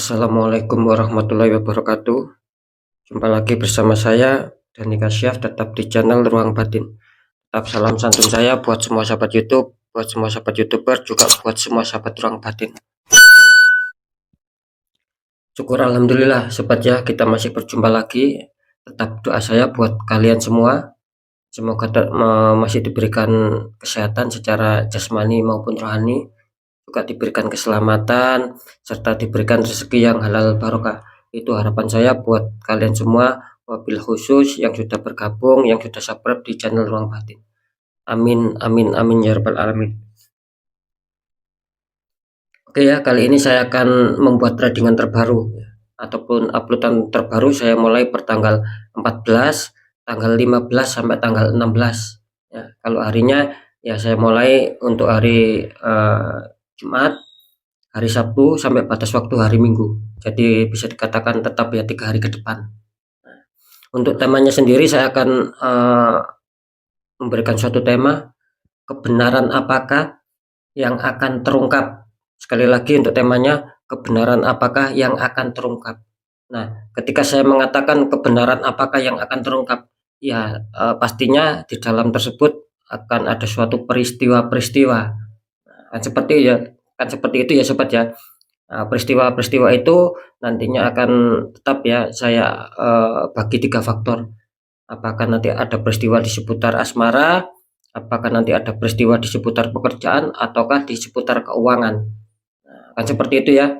Assalamualaikum warahmatullahi wabarakatuh. Jumpa lagi bersama saya Dani Kasyaf, tetap di channel Ruang Batin. Tetap salam santun saya buat semua sahabat YouTube, buat semua sahabat YouTuber, juga buat semua sahabat Ruang Batin. Syukur alhamdulillah sobat ya, kita masih berjumpa lagi. Tetap doa saya buat kalian semua, semoga masih diberikan kesehatan secara jasmani maupun rohani, juga diberikan keselamatan serta diberikan rezeki yang halal barokah. Itu harapan saya buat kalian semua, wabil khusus yang sudah bergabung, yang sudah subscribe di channel Ruang Batin. Amin amin amin ya rabbal alamin. Oke ya, kali ini saya akan membuat tradingan terbaru ataupun uploadan terbaru. Saya mulai pertanggal 14, tanggal 15 sampai tanggal 16 ya. Kalau harinya ya saya mulai untuk hari Jumat, hari Sabtu sampai batas waktu hari Minggu. Jadi bisa dikatakan tetap ya 3 hari ke depan. Untuk temanya sendiri saya akan memberikan suatu tema, kebenaran apakah yang akan terungkap. Sekali lagi untuk temanya, kebenaran apakah yang akan terungkap. Nah, ketika saya mengatakan kebenaran apakah yang akan terungkap, ya pastinya di dalam tersebut akan ada suatu peristiwa-peristiwa. Kan seperti itu ya sobat ya. Nah, peristiwa-peristiwa itu nantinya akan tetap ya saya bagi 3 faktor. Apakah nanti ada peristiwa di seputar asmara, apakah nanti ada peristiwa di seputar pekerjaan, ataukah di seputar keuangan. Nah, kan seperti itu ya.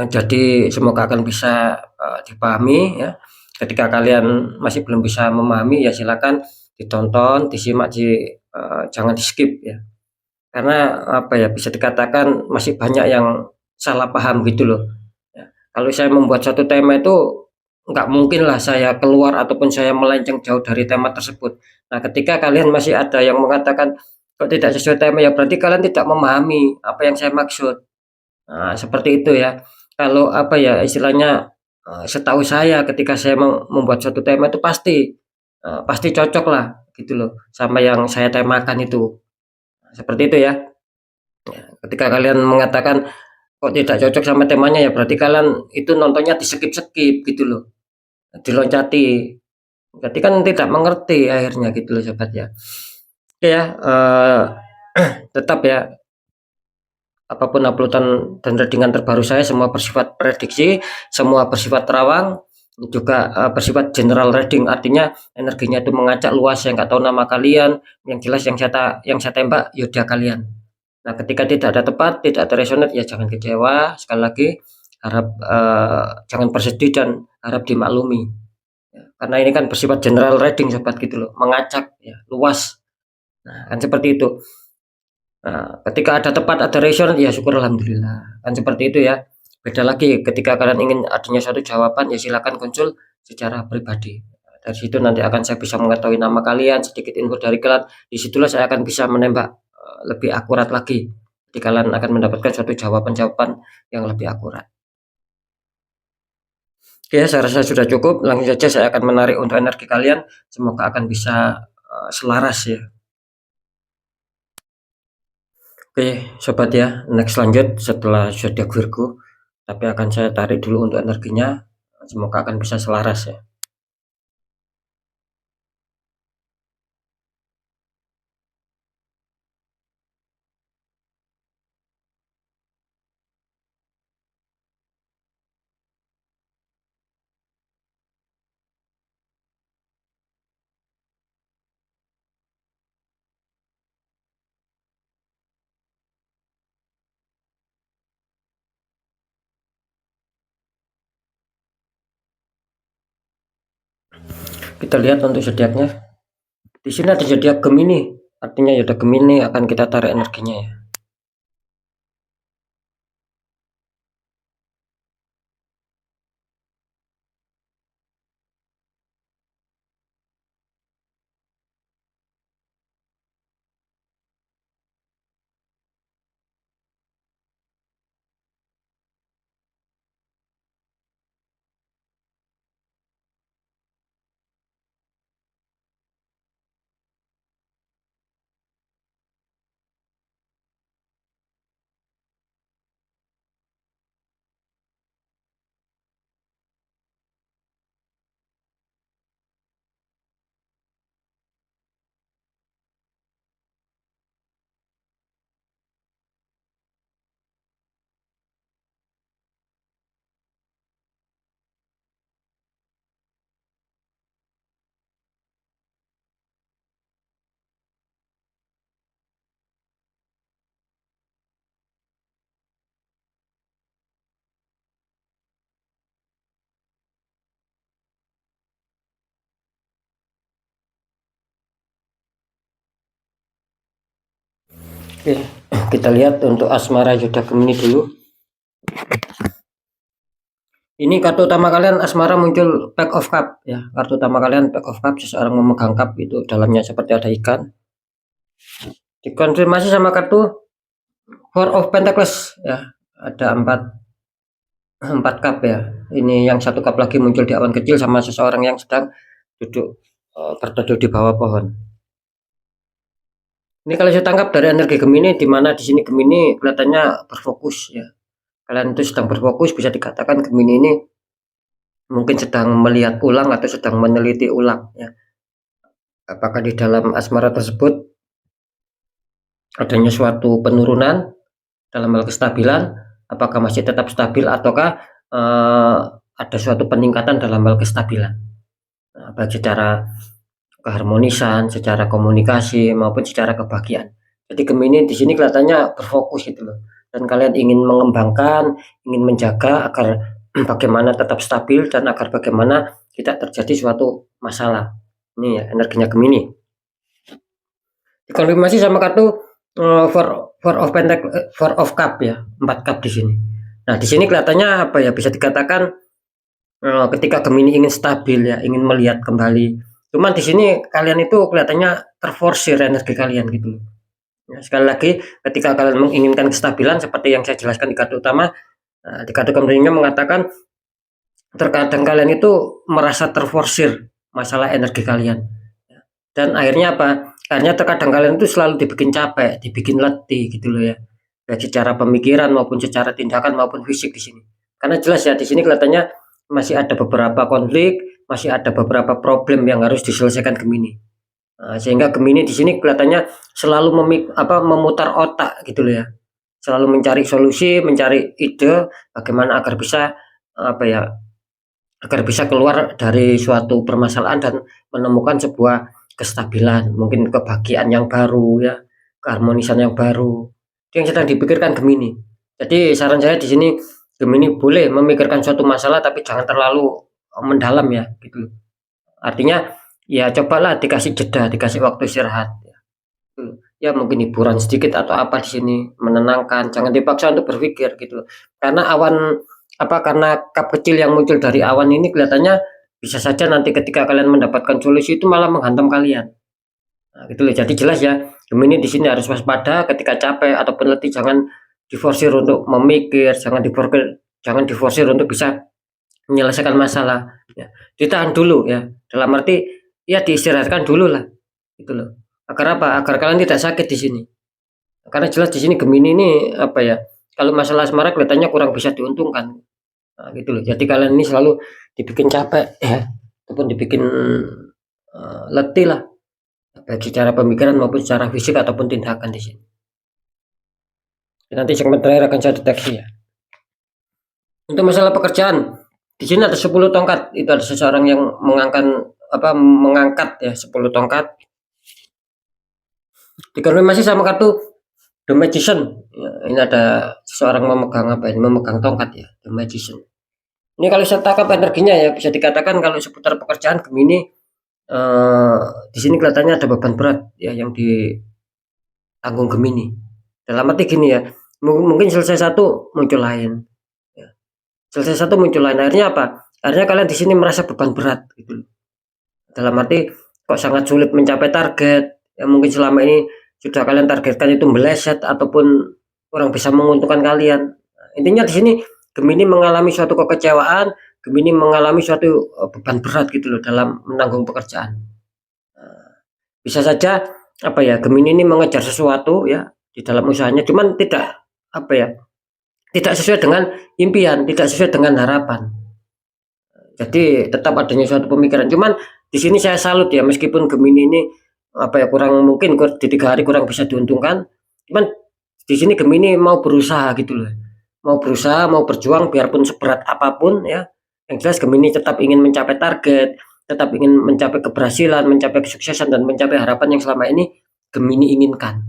Jadi semoga akan bisa dipahami ya. Ketika kalian masih belum bisa memahami ya silakan ditonton, disimak, jangan di skip ya. Karena apa ya, bisa dikatakan masih banyak yang salah paham gitu loh. Ya, kalau saya membuat satu tema itu nggak mungkin lah saya keluar ataupun saya melenceng jauh dari tema tersebut. Nah, ketika kalian masih ada yang mengatakan kok tidak sesuai tema, ya berarti kalian tidak memahami apa yang saya maksud. Nah, seperti itu ya. Kalau apa ya istilahnya, setahu saya ketika saya membuat suatu tema itu pasti cocok lah gitu loh sama yang saya temakan itu. Seperti itu ya. Ketika kalian mengatakan kok tidak cocok sama temanya, ya berarti kalian itu nontonnya di-skip-skip gitu loh, diloncati. Berarti kan tidak mengerti akhirnya gitu loh sobat ya. Oke ya, tetap ya, apapun uploadan dan readingan terbaru saya semua bersifat prediksi, semua bersifat terawang, juga bersifat general reading, artinya energinya itu mengacak luas. Yang nggak tahu nama kalian, yang jelas yang saya tembak yaudah kalian. Nah, ketika tidak ada tepat, tidak ada resonate, ya jangan kecewa. Sekali lagi, jangan bersedih dan harap dimaklumi. Ya, karena ini kan bersifat general reading sobat gitu loh, mengacak ya, luas. Nah, kan seperti itu. Nah, ketika ada tepat, ada resonate, ya syukur alhamdulillah. Kan seperti itu ya. Beda lagi ketika kalian ingin adanya suatu jawaban, ya silakan konsul secara pribadi. Dari situ nanti akan saya bisa mengetahui nama kalian, sedikit info dari kalian. Disitulah saya akan bisa menembak lebih akurat lagi. Jadi kalian akan mendapatkan suatu jawaban-jawaban yang lebih akurat. Oke, saya rasa sudah cukup. Langsung saja saya akan menarik untuk energi kalian. Semoga akan bisa selaras ya. Oke, sobat ya, next lanjut setelah zodiak Virgo. Tapi akan saya tarik dulu untuk energinya. Semoga akan bisa selaras ya. Kita lihat untuk zodiaknya. Di sini ada zodiak Gemini. Artinya ya ada Gemini, akan kita tarik energinya ya. Oke, kita lihat untuk asmara Yudha Gemini dulu. Ini kartu utama kalian asmara muncul Pack of Cup ya. Kartu utama kalian Pack of Cup, seseorang memegang cup itu dalamnya seperti ada ikan. Dikonfirmasi sama kartu Four of Pentacles ya. Ada empat cup ya. Ini yang satu cup lagi muncul di awan kecil sama seseorang yang sedang duduk berteduh di bawah pohon. Ini kalau saya tangkap dari energi Gemini, di mana di sini Gemini kelihatannya berfokus ya. Kalian itu sedang berfokus, bisa dikatakan Gemini ini mungkin sedang melihat ulang atau sedang meneliti ulang ya. Apakah di dalam asmara tersebut adanya suatu penurunan dalam hal kestabilan, apakah masih tetap stabil ataukah ada suatu peningkatan dalam hal kestabilan, baik secara keharmonisan, secara komunikasi maupun secara kebahagiaan. Jadi Gemini di sini kelihatannya berfokus gitu loh. Dan kalian ingin mengembangkan, ingin menjaga agar bagaimana tetap stabil dan agar bagaimana tidak terjadi suatu masalah. Ini ya energinya Gemini. Dikonfirmasi sama kartu Four of Cup ya, 4 cup di sini. Nah, di sini kelihatannya apa ya, bisa dikatakan ketika Gemini ingin stabil ya, ingin melihat kembali. Cuman di sini kalian itu kelihatannya terforsir energi kalian gitu. Ya, sekali lagi ketika kalian menginginkan kestabilan seperti yang saya jelaskan di kartu utama, di kartu Gemini mengatakan terkadang kalian itu merasa terforsir masalah energi kalian. Dan akhirnya apa? Akhirnya terkadang kalian itu selalu dibikin capek, dibikin letih gitu loh ya. Baik secara pemikiran maupun secara tindakan maupun fisik di sini. Karena jelas ya di sini kelihatannya masih ada beberapa konflik, masih ada beberapa problem yang harus diselesaikan Gemini. Sehingga Gemini di sini kelihatannya selalu memutar otak gitu loh ya. Selalu mencari solusi, mencari ide bagaimana agar bisa agar bisa keluar dari suatu permasalahan dan menemukan sebuah kestabilan, mungkin kebahagiaan yang baru ya, keharmonisan yang baru. Itu yang sedang dipikirkan Gemini. Jadi saran saya di sini Gemini boleh memikirkan suatu masalah tapi jangan terlalu mendalam ya gitu. Artinya ya cobalah dikasih jeda, dikasih waktu istirahat ya. Ya mungkin hiburan sedikit atau apa di sini menenangkan, jangan dipaksa untuk berpikir gitu. Karena karena kap kecil yang muncul dari awan ini kelihatannya bisa saja nanti ketika kalian mendapatkan solusi itu malah menghantam kalian. Nah, gitu loh. Jadi jelas ya, Gemini di sini harus waspada ketika capek ataupun letih, jangan diforsir untuk memikir, jangan diforsir untuk bisa menyelesaikan masalah. Ya. Ditahan dulu ya. Dalam arti ya diistirahatkan dulu lah. Gitu loh. Agar apa? Agar kalian tidak sakit di sini. Karena jelas di sini Gemini ini kalau masalah asmara kelihatannya kurang bisa diuntungkan. Nah, gitu loh. Jadi kalian ini selalu dibikin capek ya, ataupun dibikin letih lah, baik secara pemikiran maupun secara fisik ataupun tindakan di sini. Nanti segmen terakhir akan saya deteksi ya. Untuk masalah pekerjaan, di sini ada 10 tongkat. Itu ada seseorang yang mengangkat ya 10 tongkat. Dikonfirmasi sama kartu The Magician. Ya, ini ada seseorang memegang tongkat ya, The Magician. Ini kalau saya tangkap energinya ya, bisa dikatakan kalau seputar pekerjaan Gemini di sini kelihatannya ada beban berat ya yang ditanggung Gemini. Dalam arti gini ya, mungkin selesai satu muncul lain. Ya. Selesai satu muncul lain. Akhirnya apa? Akhirnya kalian di sini merasa beban berat gitu. Dalam arti kok sangat sulit mencapai target. Ya mungkin selama ini sudah kalian targetkan itu meleset ataupun kurang bisa menguntungkan kalian. Intinya di sini Gemini mengalami suatu kekecewaan, Gemini mengalami suatu beban berat gitu loh dalam menanggung pekerjaan. Bisa saja Gemini ini mengejar sesuatu ya di dalam usahanya, cuman tidak sesuai dengan impian, tidak sesuai dengan harapan. Jadi tetap adanya suatu pemikiran. Cuman di sini saya salut ya, meskipun Gemini ini kurang mungkin di 3 hari kurang bisa diuntungkan, cuman di sini Gemini mau berusaha gitu loh. Mau berusaha, mau berjuang biarpun seberat apapun ya. Yang jelas Gemini tetap ingin mencapai target, tetap ingin mencapai keberhasilan, mencapai kesuksesan dan mencapai harapan yang selama ini Gemini inginkan.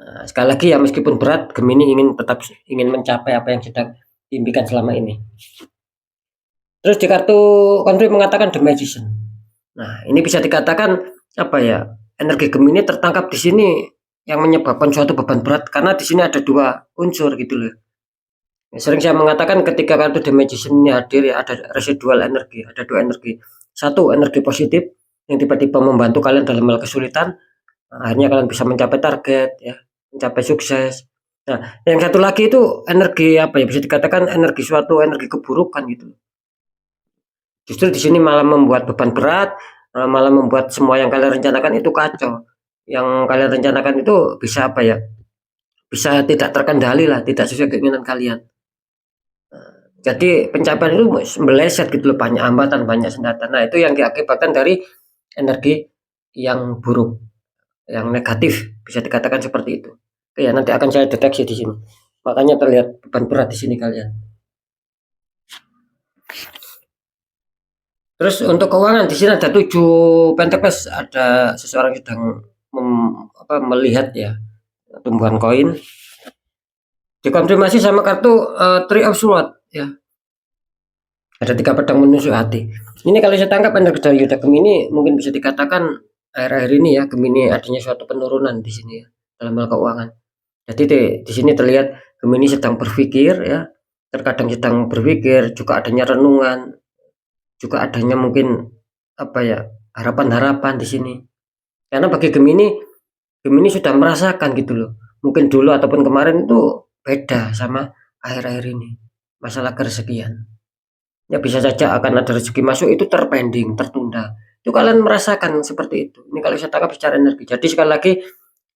Nah, sekali lagi ya meskipun berat, Gemini tetap ingin mencapai apa yang sedang diimpikan selama ini. Terus di kartu konflik mengatakan The Magician. Nah, ini bisa dikatakan energi Gemini tertangkap di sini yang menyebabkan suatu beban berat, karena di sini ada dua unsur gitu loh. Sering saya mengatakan ketika kartu The Magician ini hadir ya, ada residual energi, ada dua energi. Satu energi positif yang tiba-tiba membantu kalian dalam hal kesulitan, akhirnya kalian bisa mencapai target ya, mencapai sukses. Nah, yang satu lagi itu energi apa ya, bisa dikatakan energi suatu energi keburukan gitu. Justru di sini malah membuat beban berat, malah membuat semua yang kalian rencanakan itu kacau. Yang kalian rencanakan itu bisa apa ya, bisa tidak terkendali lah, tidak sesuai keinginan kalian. Jadi pencapaian itu meleset gitu loh, banyak hambatan, banyak sendatan. Nah, itu yang diakibatkan dari energi yang buruk, yang negatif, bisa dikatakan seperti itu. Oke ya, nanti akan saya deteksi di sini. Makanya terlihat beban berat di sini kalian. Terus untuk keuangan di sini ada 7 pentacles, ada seseorang sedang melihat ya tumbuhan koin. Dikonfirmasi sama kartu Three of Swords ya. Ada 3 pedang menusuk hati. Ini kalau saya tangkap energi dari Yuda Gemini mungkin bisa dikatakan akhir-akhir ini ya, Gemini adanya suatu penurunan di sini ya dalam hal keuangan. Jadi di sini terlihat Gemini sedang berpikir ya, terkadang sedang berpikir, juga adanya renungan, juga adanya mungkin apa ya, harapan-harapan di sini. Karena bagi Gemini, Gemini sudah merasakan gitu loh. Mungkin dulu ataupun kemarin itu beda sama akhir-akhir ini. Masalah kerezekian. Ya bisa saja akan ada rezeki masuk itu terpending, tertunda. Itu kalian merasakan seperti itu. Ini kalau saya tangkap secara energi. Jadi sekali lagi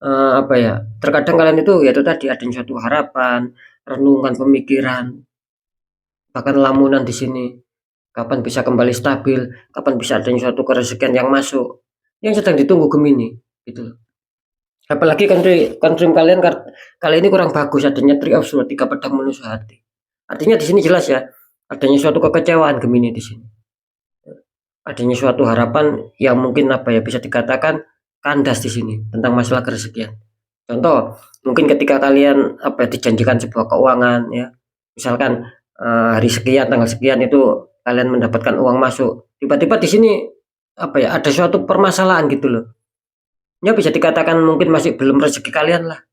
apa ya? Terkadang kalian itu ya itu tadi ada suatu harapan, renungan, pemikiran, bahkan lamunan di sini. Kapan bisa kembali stabil? Kapan bisa adanya suatu kerezekian yang masuk? Yang sedang ditunggu Gemini, gitu. Apalagi country kalian kali ini kurang bagus, adanya Three of Swords, 3 pedang menusuk hati. Artinya di sini jelas ya, adanya suatu kekecewaan Gemini di sini. Adanya suatu harapan yang mungkin apa ya, bisa dikatakan kandas di sini tentang masalah kerezekian. Contoh, mungkin ketika kalian apa dijanjikan sebuah keuangan ya, misalkan hari sekian, tanggal sekian itu kalian mendapatkan uang masuk. Tiba-tiba di sini apa ya, ada suatu permasalahan gitu loh. Ya bisa dikatakan mungkin masih belum rezeki kalian lah.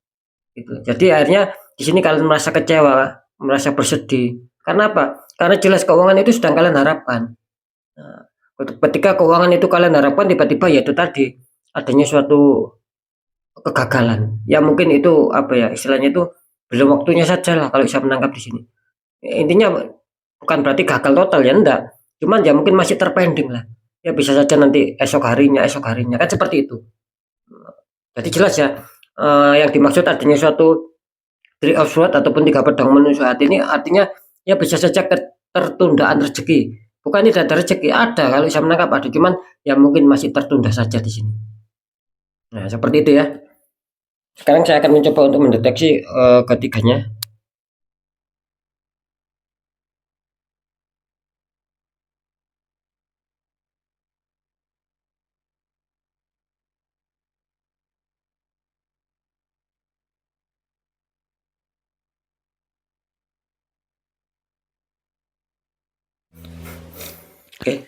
Gitu. Jadi akhirnya di sini kalian merasa kecewa, merasa bersedih. Karena apa? Karena jelas keuangan itu sedang kalian harapkan. Nah, ketika keuangan itu kalian harapkan tiba-tiba ya itu tadi adanya suatu kegagalan. Ya mungkin itu apa ya istilahnya itu belum waktunya saja lah kalau saya menangkap di sini. Intinya bukan berarti gagal total ya enggak. Cuman ya mungkin masih terpending lah. Ya bisa saja nanti esok harinya kan seperti itu. Jadi jelas ya yang dimaksud adanya suatu Three of Swords ataupun 3 pedang menusuk hati ini artinya ya bisa saja tertundaan rezeki. Bukan tidak ada rezeki, ada kalau saya menangkap ada, cuman ya mungkin masih tertunda saja di sini. Nah, seperti itu ya. Sekarang saya akan mencoba untuk mendeteksi ketiganya. Oke.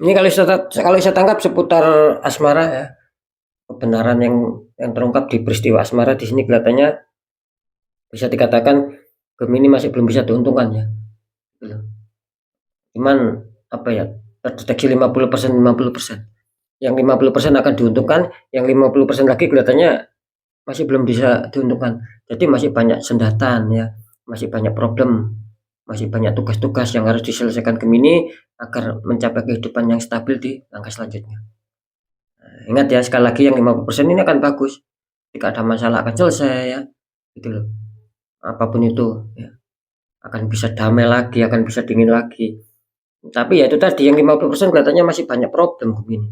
Ini kalau saya tangkap seputar asmara ya. Kebenaran yang terungkap di peristiwa asmara di sini kelihatannya bisa dikatakan Gemini masih belum bisa diuntungkan ya. Cuman apa ya, terdeteksi 50% 50%. Yang 50% akan diuntungkan, yang 50% lagi kelihatannya masih belum bisa diuntungkan. Jadi masih banyak sendatan ya, masih banyak problem, masih banyak tugas-tugas yang harus diselesaikan Gemini agar mencapai kehidupan yang stabil di langkah selanjutnya. Nah, ingat ya sekali lagi yang 50% ini akan bagus. Jika ada masalah akan selesai ya. Gitu loh. Apapun itu ya. Akan bisa damai lagi, akan bisa dingin lagi. Tapi ya itu tadi yang 50% kelihatannya masih banyak problem Gemini.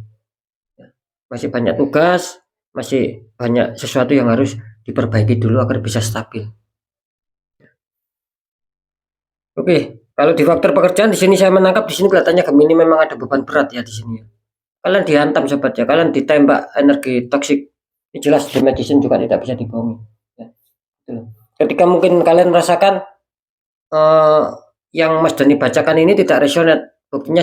Ya. Masih banyak tugas, masih banyak sesuatu yang harus diperbaiki dulu agar bisa stabil. Oke, kalau di faktor pekerjaan di sini saya menangkap di sini kelihatannya Gemini memang ada beban berat ya di sini. Kalian dihantam sobat ya, kalian ditembak energi toksik. Ini jelas The Magician juga tidak bisa dibohongi. Ya. Ketika mungkin kalian merasakan yang Mas Dani bacakan ini tidak resonate, buktinya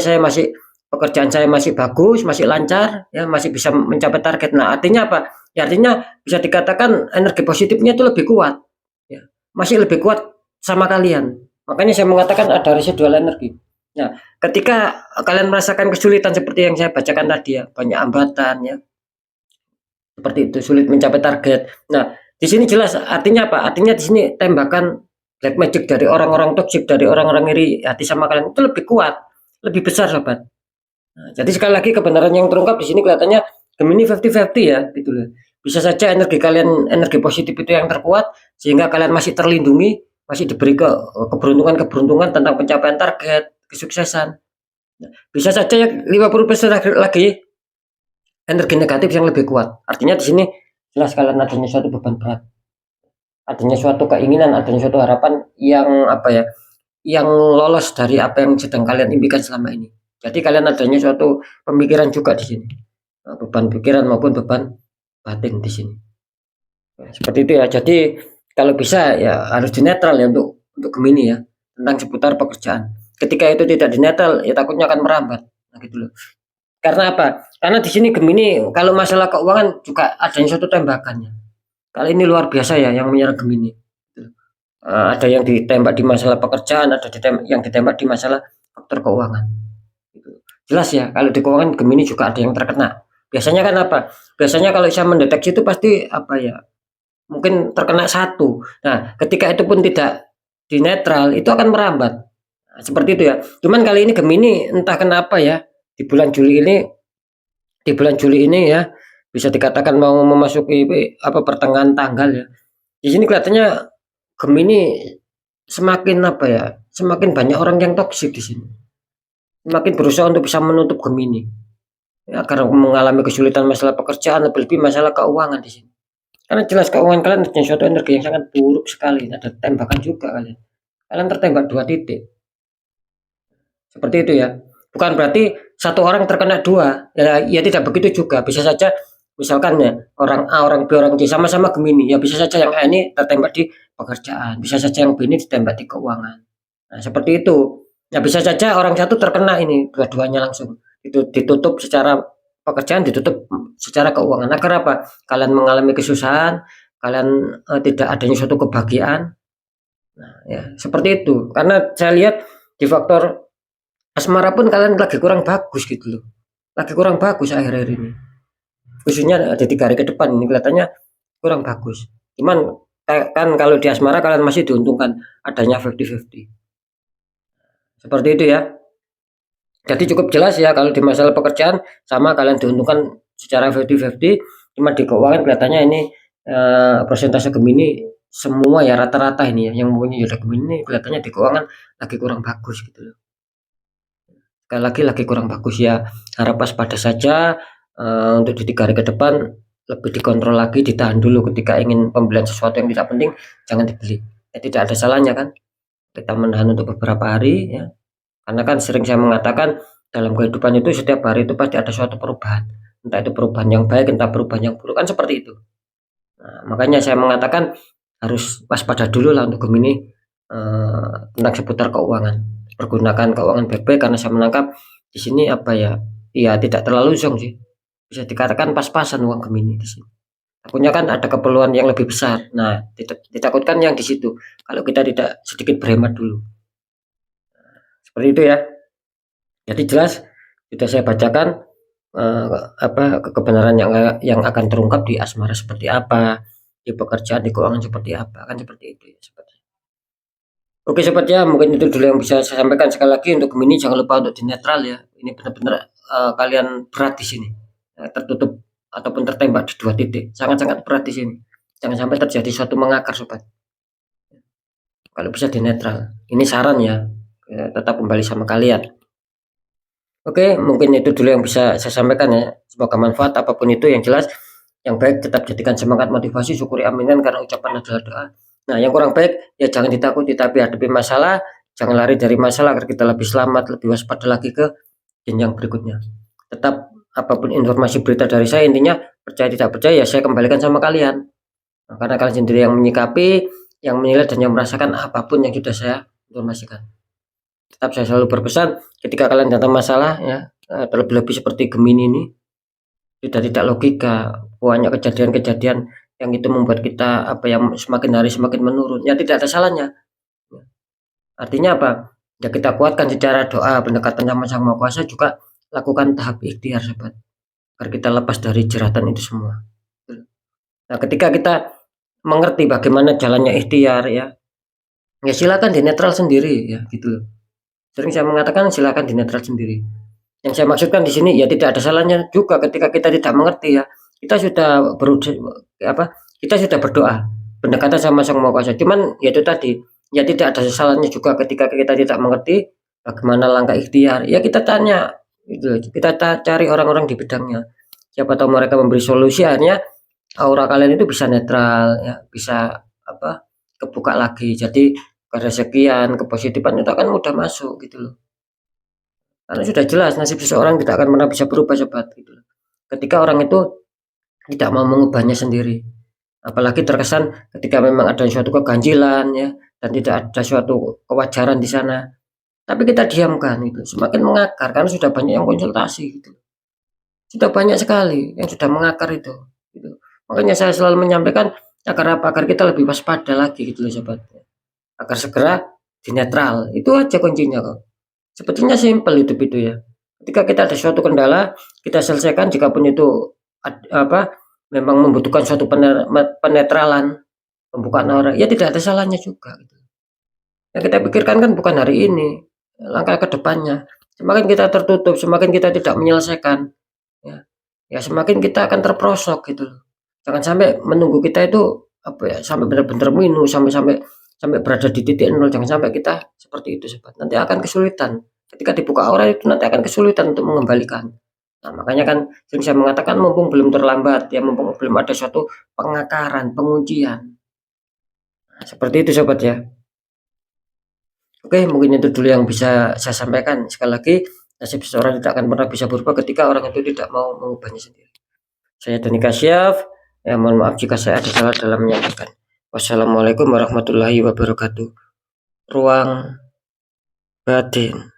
pekerjaan saya masih bagus, masih lancar, ya masih bisa mencapai target. Nah artinya apa? Ya artinya bisa dikatakan energi positifnya itu lebih kuat, ya, masih lebih kuat sama kalian. Makanya saya mengatakan ada residual energi. Nah, ketika kalian merasakan kesulitan seperti yang saya bacakan tadi ya, banyak hambatan ya, seperti itu, sulit mencapai target. Nah, di sini jelas artinya apa? Artinya di sini tembakan black magic dari orang-orang toksik, dari orang-orang iri hati sama kalian itu lebih kuat, lebih besar, sobat. Nah, jadi sekali lagi kebenaran yang terungkap di sini kelihatannya Gemini 50-50 ya, gitu loh. Bisa saja energi kalian, energi positif itu yang terkuat sehingga kalian masih terlindungi, masih diberi keberuntungan-keberuntungan tentang pencapaian target, kesuksesan. Bisa saja ya 50% lagi energi negatif yang lebih kuat. Artinya di sini jelas kalian adanya suatu beban berat, adanya suatu keinginan, adanya suatu harapan yang apa ya, yang lolos dari apa yang sedang kalian impikan selama ini. Jadi kalian adanya suatu pemikiran juga di sini, beban pikiran maupun beban batin di sini. Ya, seperti itu ya. Jadi kalau bisa ya harus dinetral ya untuk Gemini ya, tentang seputar pekerjaan. Ketika itu tidak dinetral ya takutnya akan merambat. Nah, gitu loh. Karena apa? Karena di sini Gemini kalau masalah keuangan juga adanya suatu tembakannya. Kali ini luar biasa ya yang menyerang Gemini. Ada yang ditembak di masalah pekerjaan, ada yang ditembak di masalah faktor keuangan. Jelas ya, kalau di keuangan Gemini juga ada yang terkena. Biasanya kan apa? Biasanya kalau saya mendeteksi itu pasti apa ya? Mungkin terkena satu. Nah, ketika itu pun tidak di netral, itu akan merambat. Nah, seperti itu ya. Cuman kali ini Gemini entah kenapa ya, di bulan Juli ini, ya, bisa dikatakan mau memasuki apa pertengahan tanggal ya. Di sini kelihatannya Gemini semakin apa ya? Semakin banyak orang yang toksik di sini. Semakin berusaha untuk bisa menutup Gemini. Ya, karena mengalami kesulitan masalah pekerjaan, lebih-lebih masalah keuangan di sini. Karena jelas keuangan kalian punya suatu energi yang sangat buruk sekali. Ada tembakan juga kalian. Kalian tertembak 2 titik. Seperti itu ya. Bukan berarti satu orang terkena 2. Ya tidak begitu juga. Bisa saja misalkan ya orang A, orang B, orang C sama-sama Gemini. Ya bisa saja yang A ini tertembak di pekerjaan. Bisa saja yang B ini ditembak di keuangan. Nah, seperti itu. Ya bisa saja orang satu terkena ini dua-duanya langsung. Itu ditutup secara pekerjaan, ditutup secara keuangan. Nah, kenapa? Kalian mengalami kesusahan, kalian tidak adanya suatu kebahagiaan. Nah, ya seperti itu. Karena saya lihat di faktor asmara pun kalian lagi kurang bagus gitu loh. Lagi kurang bagus akhir-akhir ini. Khususnya ada 3 hari ke depan ini kelihatannya kurang bagus. Cuman kan kalau di asmara kalian masih diuntungkan adanya 50-50. Seperti itu ya. Jadi cukup jelas ya kalau di masalah pekerjaan sama kalian diuntungkan secara 50-50. Cuma di keuangan kelihatannya ini persentase Gemini semua ya rata-rata ini ya yang mempunyai zodiak Gemini ini kelihatannya di keuangan lagi kurang bagus gitu loh. Sekali lagi kurang bagus ya. Harap waspada saja untuk di 3 hari ke depan lebih dikontrol lagi, ditahan dulu ketika ingin pembelian sesuatu yang tidak penting jangan dibeli. Ya, tidak ada salahnya kan kita menahan untuk beberapa hari ya. Karena kan sering saya mengatakan dalam kehidupan itu setiap hari itu pasti ada suatu perubahan. Entah itu perubahan yang baik, entah perubahan yang buruk kan seperti itu. Nah, makanya saya mengatakan harus waspada dulu lah untuk Gemini tentang seputar keuangan. Pergunakan keuangan baik-baik karena saya menangkap di sini apa ya? Ya tidak terlalu zong sih. Bisa dikatakan pas-pasan uang Gemini di sini. Takutnya kan ada keperluan yang lebih besar. Nah, ditakutkan yang di situ. Kalau kita tidak sedikit berhemat dulu. Seperti itu ya. Jadi jelas sudah saya bacakan apa kebenaran yang akan terungkap di asmara seperti apa, di pekerjaan, di keuangan seperti apa, kan seperti itu ya sobat. Oke sobat ya, mungkin itu dulu yang bisa saya sampaikan. Sekali lagi untuk Gemini jangan lupa untuk dinetral ya. Ini benar-benar kalian berat di sini. Tertutup ataupun tertembak di 2 titik. Sangat-sangat berat di sini. Jangan sampai terjadi suatu mengakar sobat. Kalau bisa dinetral. Ini saran ya. Tetap kembali sama kalian. Oke, mungkin itu dulu yang bisa saya sampaikan ya. Semoga manfaat apapun itu yang jelas. Yang baik tetap jadikan semangat motivasi, syukuri aminan karena ucapan adalah doa. Nah, yang kurang baik ya jangan ditakuti tapi hadapi masalah, jangan lari dari masalah agar kita lebih selamat, lebih waspada lagi ke jenjang berikutnya. Tetap apapun informasi berita dari saya intinya percaya tidak percaya ya saya kembalikan sama kalian. Nah, karena kalian sendiri yang menyikapi, yang menilai dan yang merasakan apapun yang sudah saya informasikan. Tetap saya selalu berpesan ketika kalian datang masalah ya terlebih-lebih seperti Gemini ini sudah tidak logika, banyak kejadian-kejadian yang itu membuat kita semakin hari semakin menurun, ya tidak ada salahnya. Artinya apa? Ya kita kuatkan secara doa, pendekatan sama Sang Maha Kuasa, juga lakukan tahap ikhtiar sahabat, agar kita lepas dari jeratan itu semua. Nah, ketika kita mengerti bagaimana jalannya ikhtiar ya silakan dinetral sendiri ya gitu loh. Sering saya mengatakan silakan dinetral sendiri. Yang saya maksudkan di sini ya tidak ada salahnya juga ketika kita tidak mengerti ya. Kita sudah kita sudah berdoa, pendekatan sama Sang Maha Kuasa. Cuman ya itu tadi, ya tidak ada salahnya juga ketika kita tidak mengerti bagaimana langkah ikhtiar. Ya kita tanya gitu. Kita cari orang-orang di bidangnya. Siapa tahu mereka memberi solusi, akhirnya aura kalian itu bisa netral ya, bisa kebuka lagi. Jadi kerezekian, kepositifan itu akan mudah masuk gitu loh. Karena sudah jelas nasib seseorang tidak akan pernah bisa berubah sobat gitu loh. Ketika orang itu tidak mau mengubahnya sendiri. Apalagi terkesan ketika memang ada suatu keganjilan ya dan tidak ada suatu kewajaran di sana. Tapi kita diamkan itu, semakin mengakar karena sudah banyak yang konsultasi gitu. Sudah banyak sekali yang sudah mengakar itu gitu. Makanya saya selalu menyampaikan agar apa? Agar kita lebih waspada lagi gitu loh sobat. Agar segera dinetral. Itu aja kuncinya kok. Sebetulnya simpel hidup itu ya. Ketika kita ada suatu kendala, kita selesaikan. Jika pun itu memang membutuhkan suatu penetralan, pembukaan aura, ya tidak ada salahnya juga. Gitu. Yang kita pikirkan kan bukan hari ini, langkah ke depannya. Semakin kita tertutup, semakin kita tidak menyelesaikan, ya semakin kita akan terperosok gitu. Jangan sampai menunggu kita itu sampai benar-benar minus, sampai berada di titik nol. Jangan sampai kita seperti itu sobat. Nanti akan kesulitan. Ketika dibuka aura itu nanti akan kesulitan untuk mengembalikan. Nah, makanya kan sering saya mengatakan mumpung belum terlambat ya, mumpung belum ada suatu pengakaran, penguncian. Nah, seperti itu sobat ya. Oke, mungkin itu dulu yang bisa saya sampaikan. Sekali lagi, nasib seseorang tidak akan pernah bisa berubah ketika orang itu tidak mau mengubahnya sendiri. Saya Dani Kasyaf. Ya, mohon maaf jika saya ada salah dalam menyampaikan. Wassalamualaikum warahmatullahi wabarakatuh. Ruang batin.